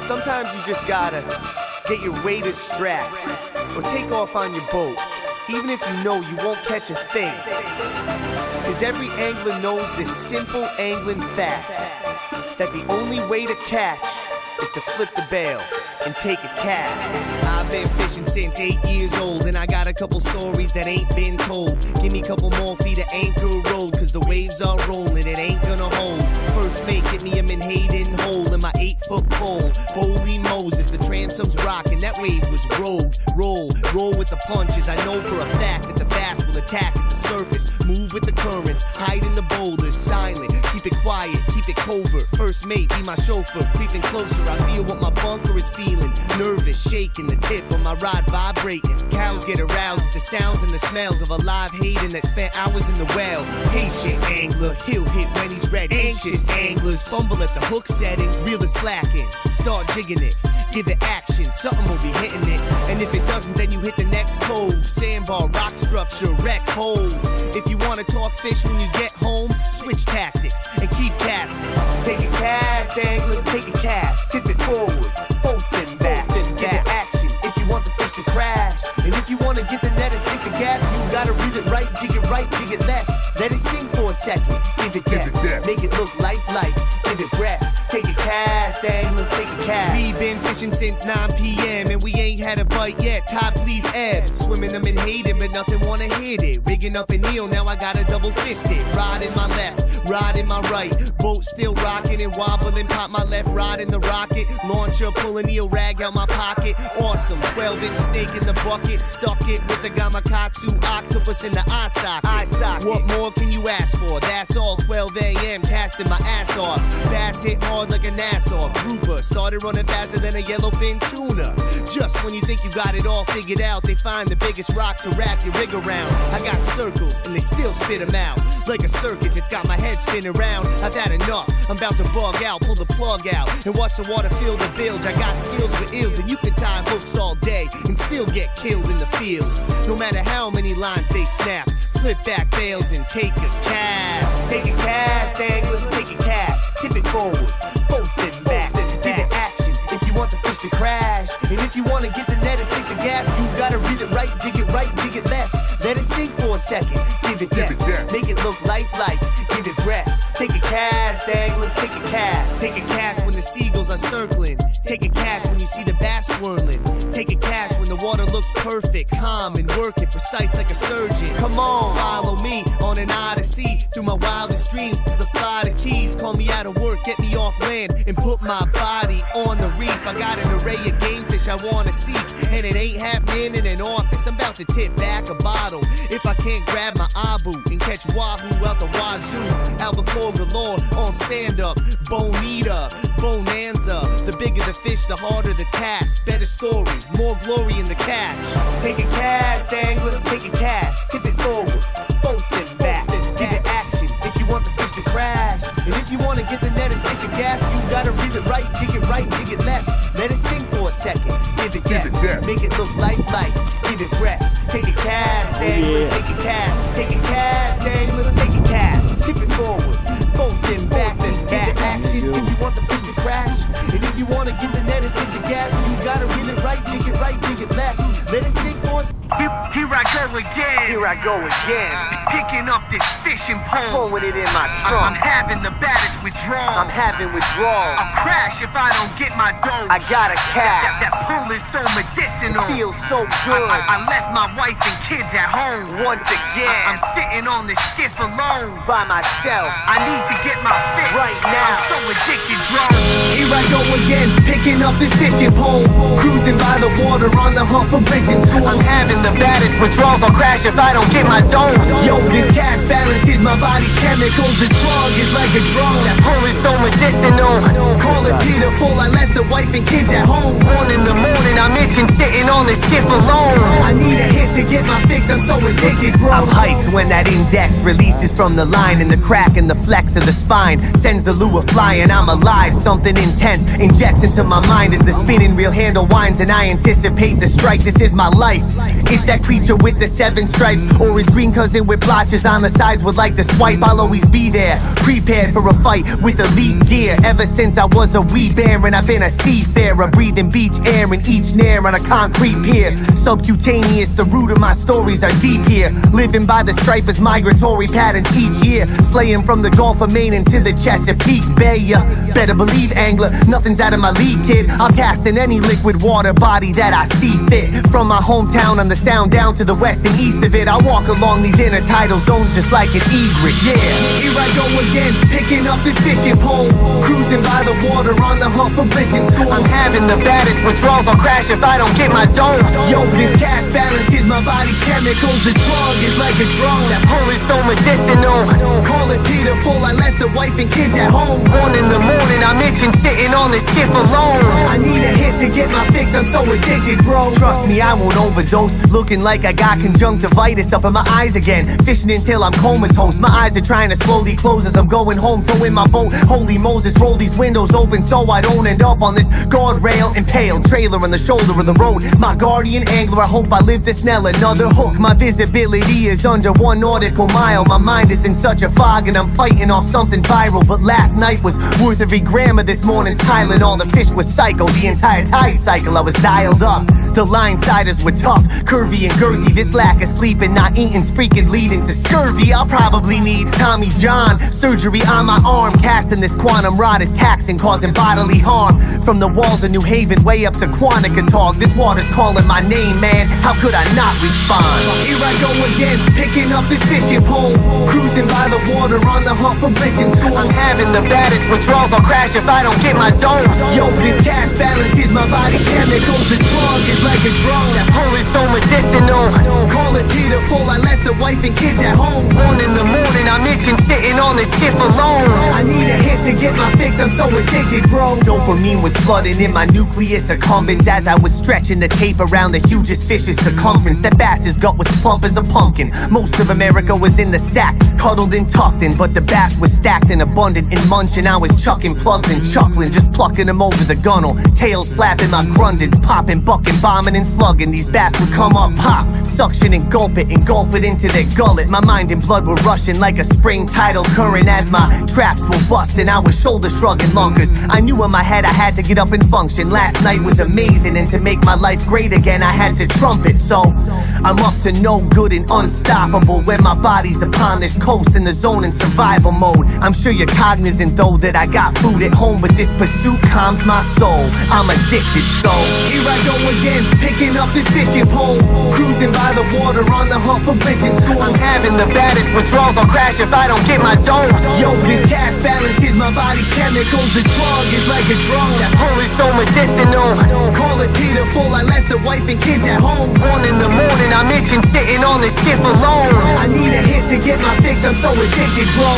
Sometimes you just gotta get your waders strapped or take off on your boat, even if you know you won't catch a thing. Cause every angler knows this simple angling fact, that the only way to catch is to flip the bail and take a cast. I've been fishing since 8 years old, and I got a couple stories that ain't been told. Give me a couple more feet of anchor road, cause the waves are rolling, it ain't gonna hold. First mate, get me a Menhaden hole in my 8-foot pole. Holy Moses, the transom's rocking, that wave was rogue. Roll with the punches. I know for a fact that the bass will attack at the surface. Move with the currents, hide in the boulders, silent. Keep it quiet, keep it covert. First mate, be my chauffeur, creeping closer. I feel what my bunker is feeling. Nervous, shaking, the tip of my rod vibrating. Cows get aroused at the sounds and the smells of a live Hayden that spent hours in the well. Patient angler, he'll hit when he's ready. Anxious anglers fumble at the hook setting. Reel is slacking, start jigging it. Give it action, something will be hitting it. And if it doesn't, then you hit the next cove. Sandbar, rock structure, wreck hole. If you wanna talk fish when you get home, switch tactics and keep casting. Take a cast, angler, take a cast. Tip it forward, both in back. Give it action if you want the fish to crash. And if you wanna get the net and stick the gap, you gotta read it right, jig it left. Let it sing for a second, give it depth. Make it look lifelike, give it breath. Take a cast, angler, take a cast. We've been fishing since 9 p.m. and we ain't had a bite yet. Tide please ebb. Swimming them and hating, but nothing wanna hit it. Rigging up an eel, now I gotta double fist it. Rod in my left, rod in my right. Boat still rocking and wobbling. Pop my left rod in the rocket. Launcher, pull an eel rag out my pocket. Awesome, 12-inch snake in the bucket. Stuck it with the Gamakatsu octopus in the eye socket. What more can you ask for? That's all. 12 a.m. casting my ass off. Bass hit hard like a Nassau. Grouper started running faster than a yellowfin tuna. Just when you think you got it all figured out, they find the biggest rock to wrap your rig around. I got circles and they still spit them out. Like a circus, it's got my head spinning around. I've had enough, I'm about to bug out. Pull the plug out and watch the water fill the bilge. I got skills with eels and you can tie hooks all day and still get killed in the field. No matter how many lines they snap, flip back bails and take a cast. Take a cast, angler, take a cast. Tip it forward, both in back. Give it action if you want the fish to crash. And if you want to get the net and stick the gap, you gotta read it right, jig it left. Let it sink for a second, give it depth. Make it look lifelike, give it breath. Take a cast, angler, take a cast. Take a cast when the seagulls are circling. Take a cast when you see the bass swirling. Take a cast when the water looks perfect, calm and work it precise like a surgeon. Come on, follow me on an odyssey through my wildest dreams to the Florida Keys. Call me out of work, get me off land and put my body on the reef. I got an array of game fish I wanna seek, and it ain't happening in an office. I'm about to tip back a bottle if I can't grab my abu and catch wahoo out the wazoo. Albacore galore on stand-up, bonita, bonanza. The bigger the fish, the harder the task. Better story, more glory in the catch. Take a cast, angler, take a cast. Tip it forward, both in back. Give it action if you want the fish to crash. And if you want to get the net and stick the gap, you gotta read it right, jig it left. Let it sink for a second, give it depth. Make it look lifelike, give it breath. Take a cast, angler, take a cast. Take a cast, angler, take a cast. Tip it forward, both in back. Give it action if you want the fish to crash. And if you want to get the net and stick the gap, you gotta read it right, jig it left. Let it sink for a second. Here I go again. Here I go again. Picking up this fishing pole. Throwing it in my I'm trunk. having the baddest withdrawals. I'm having withdrawals. I'll crash if I don't get my dose. I got a cast. That pool is so medicinal. Feels so good. I left my wife and kids at home. Once again. I'm sitting on this skiff alone. By myself. I need to get my fix. Right now. I'm so addicted, bro. Here I go again, picking up this fishing pole. Cruising by the water on the hunt for bricks and schools. I'm having the baddest withdrawals. I'll crash if I don't get my dose. Yo, this cash balances my body's chemicals. This drug is like a drone. That pool is so medicinal. Call it pitiful, I left the wife and kids at home. 1 in the morning, I'm itching, sitting on this skiff alone. I need a hit to get my fix, I'm so addicted, bro. I'm hyped when that index releases from the line, and the crack and the flex of the spine sends the lure flying. I'm alive, something intense injects into my mind as the spinning reel handle winds and I anticipate the strike. This is my life. If that creature with the 7 stripes or his green cousin with blotches on the sides would like to swipe, I'll always be there, prepared for a fight with elite gear. Ever since I was a wee bear and I've been a seafarer, breathing beach air in each nair on a concrete pier. Subcutaneous, the root of my stories are deep here. Living by the stripers' migratory patterns each year, slaying from the Gulf of Maine into the Chesapeake Bay. Ya better believe, angler, nothing's out of my league, kid. I'll cast in any liquid water body that I see fit. From my hometown on the sound down to the west and east of it, I walk along these intertidal zones just like an egret. Yeah, here I go again, picking up this fishing pole, cruising by the water on the hunt for blitzing schools. I'm having the baddest withdrawals, I'll crash if I don't get my dose. Yo, this cash balance is my body's chemicals. This plug is like a drone. That pull is so medicinal. Call it pitiful, I left the wife and kids at home. 1 in the morning, I'm itching, sitting on this skiff alone. I need a hit to get my fix, I'm so addicted, bro. Trust me, I won't overdose. Looking like I got conjunctivitis up in my eyes again. Fishing until I'm comatose. My eyes are trying to slowly close as I'm going home, towing my boat. Holy Moses, roll these windows open so I don't end up on this guardrail impaled. Trailer on the shoulder of the road. My guardian angler, I hope I live to snell another hook. My visibility is under 1 nautical mile. My mind is in such a fog and I'm fighting off something viral. But last night was worth every gram of this morning's Tylenol. The fish was psycho, the entire tide cycle I was dialed up. The line siders were tough, curvy and girthy. This lack of sleep and not eating's freaking leading to scurvy. I'll probably need Tommy John surgery on my arm. Casting this quantum rod is taxing, causing bodily harm. From the walls of New Haven way up to Quanticotalk, this water's calling my name, man. How could I not respond? Here I go again, picking up this fishing pole, cruising by the water on the hunt for blitzing schools. I'm having the baddest withdrawals, I'll crash if I don't get my dose. Yo, this cash balance is my body's chemicals. This plug is like a drone. That pull is so medicinal. Call it pitiful, I left the wife and kids at home. 1 in the morning, I'm itching, sitting on this skiff alone. I need a hit to get my fix, I'm so addicted, bro. Dopamine was flooding in my nucleus accumbens as I was stretching the tape around the hugest fish's circumference. That bass's gut was plump as a pumpkin. Most of America was in the sack, cuddled and tucked in, but the bass was stacked and abundant and munching. I was chucking plugs and chuckling, just plucking them over the gunnel. Tails slapping my grundins, popping, bucking, bombing and slugging. These bass would come up, pop, suction and gulp it, engulf it into their gullet. My mind and blood were rushing like a spring tidal current as my traps were busting. I was shoulder shrugging lunkers. I knew in my head I had to get up and function. Last night was amazing, and to make my life great again I had to trumpet. So I'm up to no good and unstoppable when my body's upon this coast in the zone in survival mode. I'm sure you're cognizant though that I got food at home, but this pursuit calms my soul. I'm addicted, so here I go again, picking up this fishing pole, cruising by the water on the hunt for blitzing schools. I'm having the baddest withdrawals, I'll crash if I don't get my dose. Yo, this cash balance is my body's chemicals. This plug is like a drone. That pull is so medicinal. Call it pitiful, I left the wife and kids at home. 1 in the morning, I'm itching, sitting on this skiff alone. I need a hit to get my fix, I'm so addicted, bro.